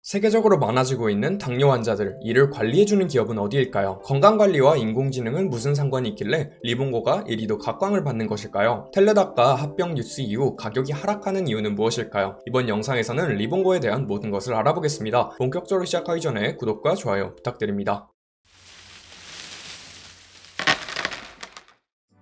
세계적으로 많아지고 있는 당뇨 환자들, 이를 관리해주는 기업은 어디일까요? 건강관리와 인공지능은 무슨 상관이 있길래 리본고가 이리도 각광을 받는 것일까요? 텔레닥과 합병 뉴스 이후 가격이 하락하는 이유는 무엇일까요? 이번 영상에서는 리본고에 대한 모든 것을 알아보겠습니다. 본격적으로 시작하기 전에 구독과 좋아요 부탁드립니다.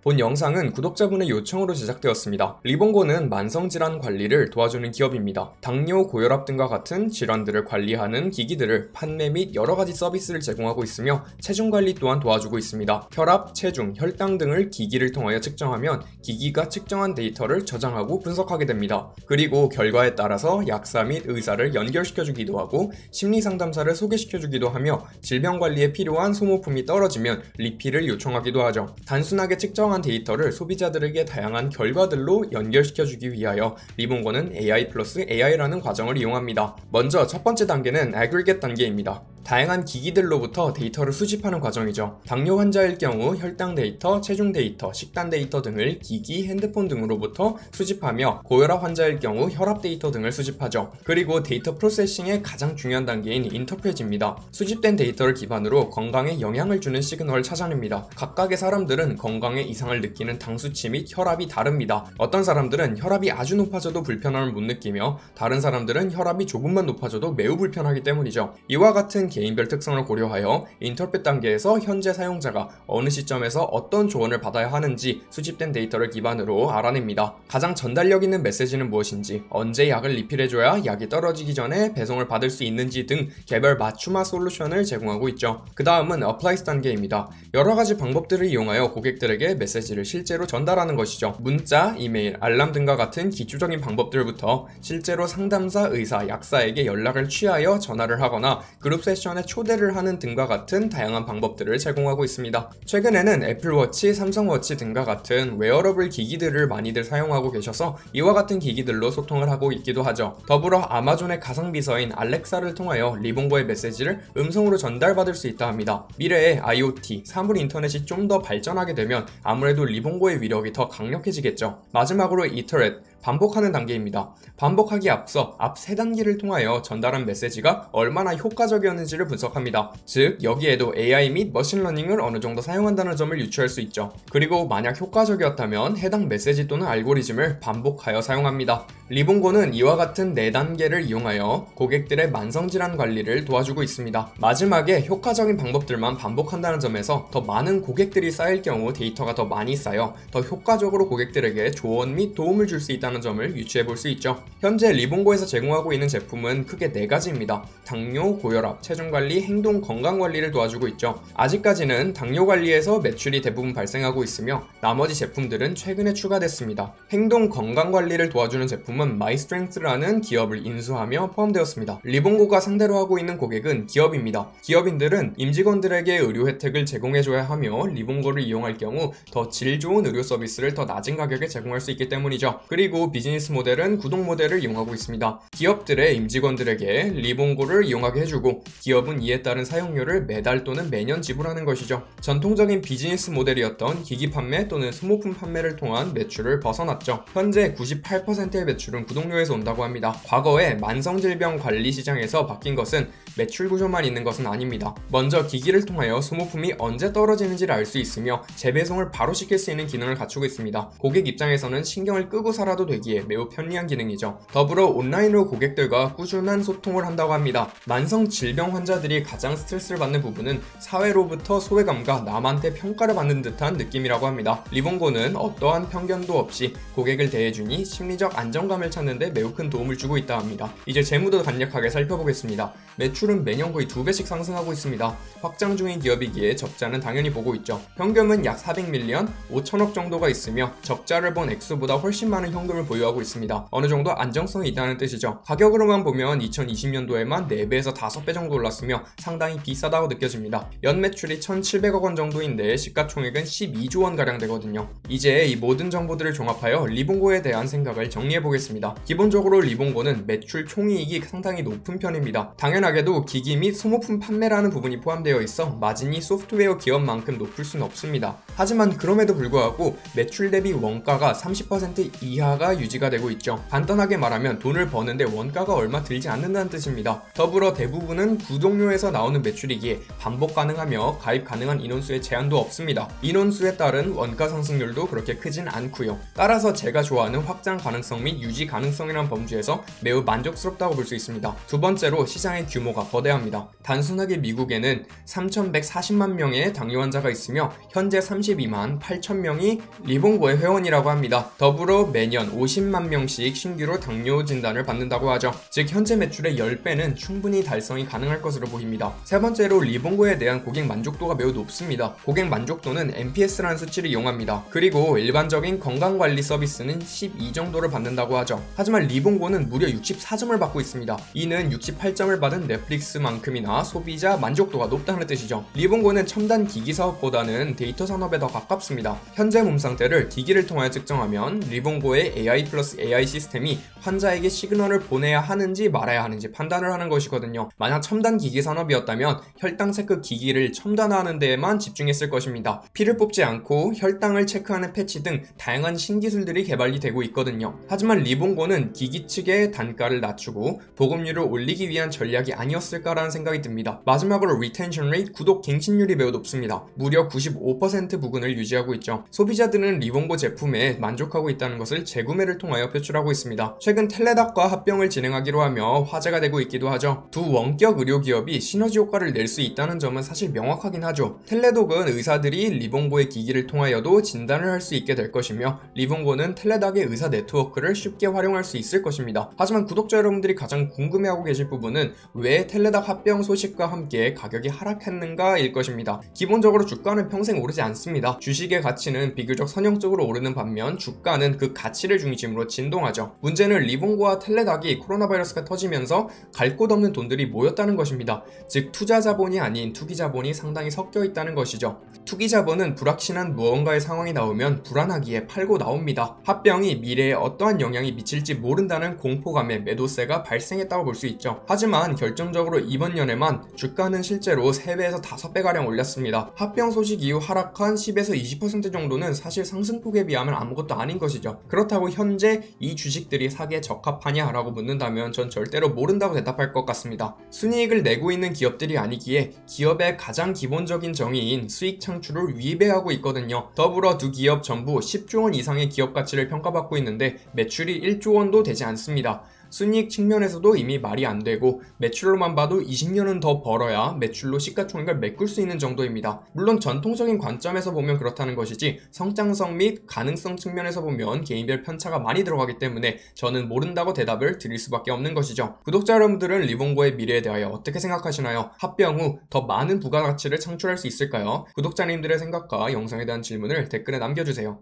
본 영상은 구독자분의 요청으로 제작되었습니다. 리본고는 만성질환 관리를 도와주는 기업입니다. 당뇨, 고혈압 등과 같은 질환들을 관리하는 기기들을 판매 및 여러가지 서비스를 제공하고 있으며 체중 관리 또한 도와주고 있습니다. 혈압, 체중, 혈당 등을 기기를 통하여 측정하면 기기가 측정한 데이터를 저장하고 분석하게 됩니다. 그리고 결과에 따라서 약사 및 의사를 연결시켜주기도 하고 심리상담사를 소개시켜주기도 하며 질병 관리에 필요한 소모품이 떨어지면 리필을 요청하기도 하죠. 단순하게 측정한 데이터를 소비자들에게 다양한 결과들로 연결시켜주기 위하여 리본고는 AI 플러스 AI라는 과정을 이용합니다. 먼저 첫 번째 단계는 aggregate 단계입니다. 다양한 기기들로부터 데이터를 수집하는 과정이죠. 당뇨 환자일 경우 혈당 데이터, 체중 데이터, 식단 데이터 등을 기기, 핸드폰 등으로부터 수집하며 고혈압 환자일 경우 혈압 데이터 등을 수집하죠. 그리고 데이터 프로세싱의 가장 중요한 단계인 인터프레지입니다. 수집된 데이터를 기반으로 건강에 영향을 주는 시그널을 찾아냅니다. 각각의 사람들은 건강에 이상을 느끼는 당 수치 및 혈압이 다릅니다. 어떤 사람들은 혈압이 아주 높아져도 불편함을 못 느끼며 다른 사람들은 혈압이 조금만 높아져도 매우 불편하기 때문이죠. 이와 같은 개인별 특성을 고려하여 인터프레트 단계에서 현재 사용자가 어느 시점에서 어떤 조언을 받아야 하는지 수집된 데이터를 기반으로 알아냅니다. 가장 전달력 있는 메시지는 무엇인지, 언제 약을 리필해줘야 약이 떨어지기 전에 배송을 받을 수 있는지 등 개별 맞춤화 솔루션을 제공하고 있죠. 그 다음은 어플라이스 단계입니다. 여러가지 방법들을 이용하여 고객들에게 메시지를 실제로 전달하는 것이죠. 문자, 이메일, 알람 등과 같은 기초적인 방법들부터 실제로 상담사, 의사, 약사에게 연락을 취하여 전화를 하거나 그룹 세션에 초대를 하는 등과 같은 다양한 방법들을 제공하고 있습니다. 최근에는 애플워치, 삼성워치 등과 같은 웨어러블 기기들을 많이들 사용하고 계셔서 이와 같은 기기들로 소통을 하고 있기도 하죠. 더불어 아마존의 가상비서인 알렉사를 통하여 리본고의 메시지를 음성으로 전달받을 수 있다 합니다. 미래의 IoT, 사물 인터넷이 좀 더 발전하게 되면 아무래도 리본고의 위력이 더 강력해지겠죠. 마지막으로 이터렛, 반복하는 단계입니다. 반복하기 앞서 앞 3단계를 통하여 전달한 메시지가 얼마나 효과적이었는지를 분석합니다. 즉, 여기에도 AI 및 머신러닝을 어느 정도 사용한다는 점을 유추할 수 있죠. 그리고 만약 효과적이었다면 해당 메시지 또는 알고리즘을 반복하여 사용합니다. 리본고는 이와 같은 4단계를 이용하여 고객들의 만성질환 관리를 도와주고 있습니다. 마지막에 효과적인 방법들만 반복한다는 점에서 더 많은 고객들이 쌓일 경우 데이터가 더 많이 쌓여 더 효과적으로 고객들에게 조언 및 도움을 줄 수 있다는 점을 유추해 볼 수 있죠. 현재 리본고에서 제공하고 있는 제품은 크게 4가지입니다. 당뇨, 고혈압, 체중 관리, 행동 건강 관리를 도와주고 있죠. 아직까지는 당뇨 관리에서 매출이 대부분 발생하고 있으며 나머지 제품들은 최근에 추가됐습니다. 행동 건강 관리를 도와주는 제품은 마이스트렝스라는 기업을 인수하며 포함되었습니다. 리본고가 상대로 하고 있는 고객은 기업입니다. 기업인들은 임직원들에게 의료 혜택을 제공해줘야 하며 리본고를 이용할 경우 더 질 좋은 의료 서비스를 더 낮은 가격에 제공할 수 있기 때문이죠. 그리고 비즈니스 모델은 구독 모델을 이용하고 있습니다. 기업들의 임직원들에게 리본고를 이용하게 해주고 기업은 이에 따른 사용료를 매달 또는 매년 지불하는 것이죠. 전통적인 비즈니스 모델이었던 기기 판매 또는 소모품 판매를 통한 매출을 벗어났죠. 현재 98%의 매출은 구독료에서 온다고 합니다. 과거에 만성질병 관리 시장에서 바뀐 것은 매출 구조만 있는 것은 아닙니다. 먼저 기기를 통하여 소모품이 언제 떨어지는지를 알 수 있으며 재배송을 바로 시킬 수 있는 기능을 갖추고 있습니다. 고객 입장에서는 신경을 끄고 살아도 되기에 매우 편리한 기능이죠. 더불어 온라인으로 고객들과 꾸준한 소통을 한다고 합니다. 만성 질병 환자들이 가장 스트레스를 받는 부분은 사회로부터 소외감과 남한테 평가를 받는 듯한 느낌이라고 합니다. 리본고는 어떠한 편견도 없이 고객을 대해주니 심리적 안정감을 찾는 데 매우 큰 도움을 주고 있다 합니다. 이제 재무도 간략하게 살펴보겠습니다. 매출은 매년 거의 2배씩 상승하고 있습니다. 확장 중인 기업이기에 적자는 당연히 보고 있죠. 현금은 약 400밀리언, 5천억 정도가 있으며 적자를 본 액수보다 훨씬 많은 현금을 보유하고 있습니다. 어느 정도 안정성이 있다는 뜻이죠. 가격으로만 보면 2020년도에만 4배에서 5배 정도 올랐으며 상당히 비싸다고 느껴집니다. 연 매출이 1,700억 원 정도인데 시가총액은 12조 원 가량 되거든요. 이제 이 모든 정보들을 종합하여 리본고에 대한 생각을 정리해 보겠습니다. 기본적으로 리본고는 매출 총이익이 상당히 높은 편입니다. 당연하게도 기기 및 소모품 판매라는 부분이 포함되어 있어 마진이 소프트웨어 기업만큼 높을 수는 없습니다. 하지만 그럼에도 불구하고 매출 대비 원가가 30% 이하가 원가가 유지가 되고 있죠. 간단하게 말하면 돈을 버는데 원가가 얼마 들지 않는다는 뜻입니다. 더불어 대부분은 구독료에서 나오는 매출이기에 반복 가능하며 가입 가능한 인원수에 제한도 없습니다. 인원수에 따른 원가 상승률도 그렇게 크진 않고요. 따라서 제가 좋아하는 확장 가능성 및 유지 가능성이라는 범주에서 매우 만족스럽다고 볼 수 있습니다. 두 번째로 시장의 규모가 거대합니다. 단순하게 미국에는 3,140만 명의 당뇨 환자가 있으며 현재 32만 8천 명이 리본고의 회원이라고 합니다. 더불어 매년 50만 명씩 신규로 당뇨 진단을 받는다고 하죠. 즉 현재 매출의 10배는 충분히 달성이 가능할 것으로 보입니다. 세 번째로 리본고에 대한 고객 만족도가 매우 높습니다. 고객 만족도는 NPS라는 수치를 이용합니다. 그리고 일반적인 건강관리 서비스는 12 정도를 받는다고 하죠. 하지만 리본고는 무려 64점을 받고 있습니다. 이는 68점을 받은 넷플릭스만큼이나 소비자 만족도가 높다는 뜻이죠. 리본고는 첨단 기기 사업보다는 데이터 산업에 더 가깝습니다. 현재 몸 상태를 기기를 통하여 측정하면 리본고의 AI 플러스 AI 시스템이 환자에게 시그널을 보내야 하는지 말아야 하는지 판단을 하는 것이거든요. 만약 첨단 기기 산업이었다면 혈당 체크 기기를 첨단화하는 데에만 집중했을 것입니다. 피를 뽑지 않고 혈당을 체크하는 패치 등 다양한 신기술들이 개발이 되고 있거든요. 하지만 리본고는 기기 측의 단가를 낮추고 보급률을 올리기 위한 전략이 아니었을까라는 생각이 듭니다. 마지막으로 리텐션 레이트, 구독 갱신율이 매우 높습니다. 무려 95% 부근을 유지하고 있죠. 소비자들은 리본고 제품에 만족하고 있다는 것을 재구매를 통하여 표출하고 있습니다. 최근 텔레닥과 합병을 진행하기로 하며 화제가 되고 있기도 하죠. 두 원격 의료기업이 시너지 효과를 낼 수 있다는 점은 사실 명확하긴 하죠. 텔레독은 의사들이 리본고의 기기를 통하여도 진단을 할 수 있게 될 것이며 리본고는 텔레닥의 의사 네트워크를 쉽게 활용할 수 있을 것입니다. 하지만 구독자 여러분들이 가장 궁금해하고 계실 부분은 왜 텔레닥 합병 소식과 함께 가격이 하락했는가 일 것입니다. 기본적으로 주가는 평생 오르지 않습니다. 주식의 가치는 비교적 선형적으로 오르는 반면 주가는 그 가치를 중심으로 진동하죠. 문제는 리본고와 텔레닥이 코로나 바이러스가 터지면서 갈 곳 없는 돈들이 모였다는 것입니다. 즉 투자 자본이 아닌 투기 자본이 상당히 섞여 있다는 것이죠. 투기 자본은 불확실한 무언가의 상황이 나오면 불안하기에 팔고 나옵니다. 합병이 미래에 어떠한 영향이 미칠지 모른다는 공포감에 매도세가 발생했다고 볼 수 있죠. 하지만 결정적으로 이번 연에만 주가는 실제로 3배에서 5배가량 올렸습니다. 합병 소식 이후 하락한 10에서 20% 정도는 사실 상승폭에 비하면 아무것도 아닌 것이죠. 그렇다고 현재 이 주식들이 사기에 적합하냐 라고 묻는다면 전 절대로 모른다고 대답할 것 같습니다. 순이익을 내고 있는 기업들이 아니기에 기업의 가장 기본적인 정의인 수익 창출을 위배하고 있거든요. 더불어 두 기업 전부 10조 원 이상의 기업 가치를 평가받고 있는데 매출이 1조 원도 되지 않습니다. 순이익 측면에서도 이미 말이 안 되고 매출로만 봐도 20년은 더 벌어야 매출로 시가총액을 메꿀 수 있는 정도입니다. 물론 전통적인 관점에서 보면 그렇다는 것이지 성장성 및 가능성 측면에서 보면 개인별 편차가 많이 들어가기 때문에 저는 모른다고 대답을 드릴 수밖에 없는 것이죠. 구독자 여러분들은 리본고의 미래에 대하여 어떻게 생각하시나요? 합병 후 더 많은 부가가치를 창출할 수 있을까요? 구독자님들의 생각과 영상에 대한 질문을 댓글에 남겨주세요.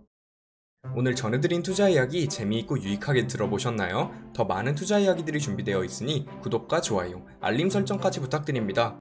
오늘 전해드린 투자 이야기 재미있고 유익하게 들어보셨나요? 더 많은 투자 이야기들이 준비되어 있으니 구독과 좋아요, 알림 설정까지 부탁드립니다.